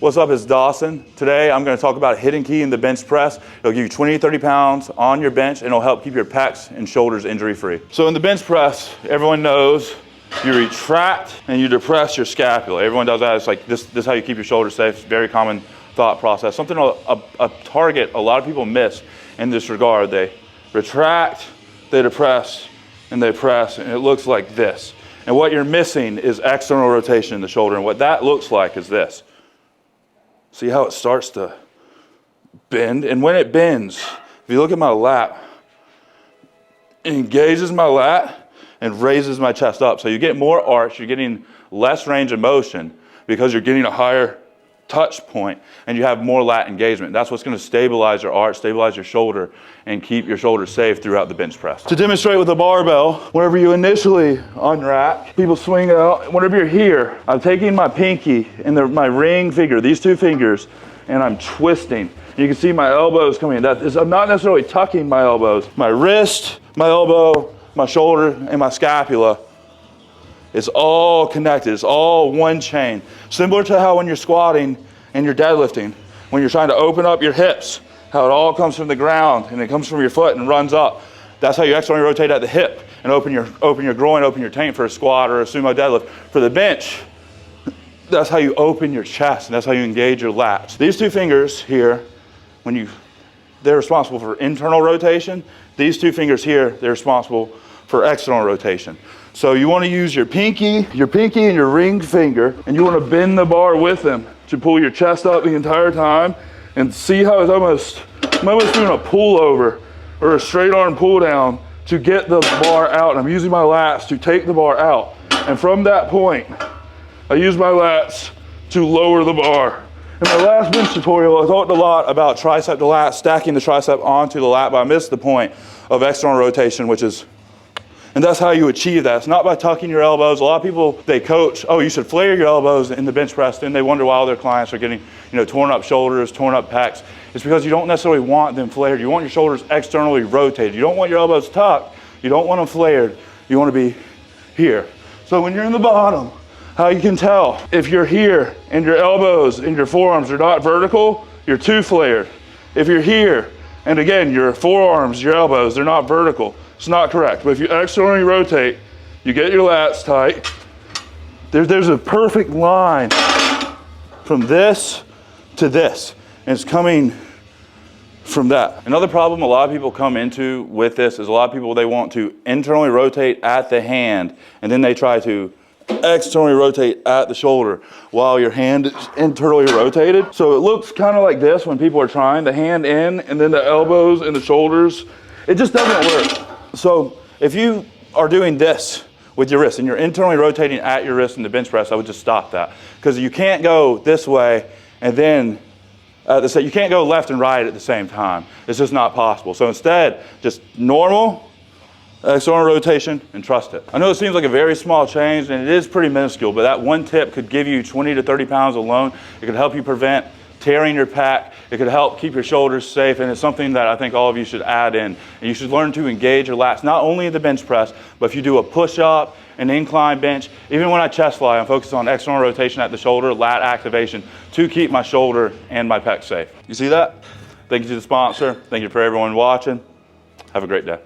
What's up, it's Dawson. Today I'm going to talk about a hidden key in the bench press. It'll give you 20 to 30 pounds on your bench and it'll help keep your pecs and shoulders injury free. So in the bench press, everyone knows you retract and you depress your scapula. Everyone does that. It's like this is how you keep your shoulders safe. It's a very common thought process. Something a target a lot of people miss in this regard. They retract, they depress, and they press, and it looks like this. And what you're missing is external rotation in the shoulder. And what that looks like is this. See how it starts to bend? And when it bends, if you look at my lat, it engages my lat and raises my chest up. So you get more arch, you're getting less range of motion because you're getting a higher touch point and you have more lat engagement. That's what's going to stabilize your arch, stabilize your shoulder, and keep your shoulder safe throughout the bench press. To demonstrate with a barbell, whenever you initially unrack, people swing out. Whenever you're here, I'm taking my pinky and my ring finger, these two fingers, and I'm twisting. You can see my elbows coming in. I'm not necessarily tucking my elbows. My wrist, my elbow, my shoulder, and my scapula, it's all connected. It's all one chain. Similar to how when you're squatting and you're deadlifting, when you're trying to open up your hips, how it all comes from the ground and it comes from your foot and runs up. That's how you externally rotate at the hip and open your groin, open your taint for a squat or a sumo deadlift. For the bench, that's how you open your chest and that's how you engage your lats. These two fingers here, they're responsible for internal rotation. These two fingers here, they're responsible for external rotation. So you want to use your pinky and your ring finger, and you want to bend the bar with them to pull your chest up the entire time, and see how I'm almost doing a pull over or a straight arm pull down to get the bar out. And I'm using my lats to take the bar out. And from that point, I use my lats to lower the bar. In my last bench tutorial, I talked a lot about tricep to lat, stacking the tricep onto the lat, but I missed the point of external rotation, and that's how you achieve that. It's not by tucking your elbows. A lot of people, they coach, oh, you should flare your elbows in the bench press, and they wonder why all their clients are getting, torn up shoulders, torn up pecs. It's because you don't necessarily want them flared. You want your shoulders externally rotated. You don't want your elbows tucked. You don't want them flared. You want to be here. So when you're in the bottom, how you can tell if you're here and your elbows and your forearms are not vertical, you're too flared. If you're here, and again, your forearms, your elbows, they're not vertical, it's not correct. But if you externally rotate, you get your lats tight. There's a perfect line from this to this, and it's coming from that. Another problem a lot of people come into with this is a lot of people, they want to internally rotate at the hand, and then they try to externally rotate at the shoulder while your hand is internally rotated. So it looks kind of like this when people are trying the hand in and then the elbows and the shoulders. It just doesn't work. So if you are doing this with your wrist and you're internally rotating at your wrist in the bench press, I would just stop that, because you can't go this way and then you can't go left and right at the same time. It's just not possible. So instead, just normal external rotation and trust it. I know it seems like a very small change, and it is pretty minuscule, but that one tip could give you 20 to 30 pounds alone. It could help you prevent tearing your pec. It could help keep your shoulders safe, and it's something that I think all of you should add in. And you should learn to engage your lats, not only in the bench press, but if you do a push-up, an incline bench, even when I chest fly, I'm focused on external rotation at the shoulder, lat activation, to keep my shoulder and my pec safe. You see that? Thank you to the sponsor. Thank you for everyone watching. Have a great day.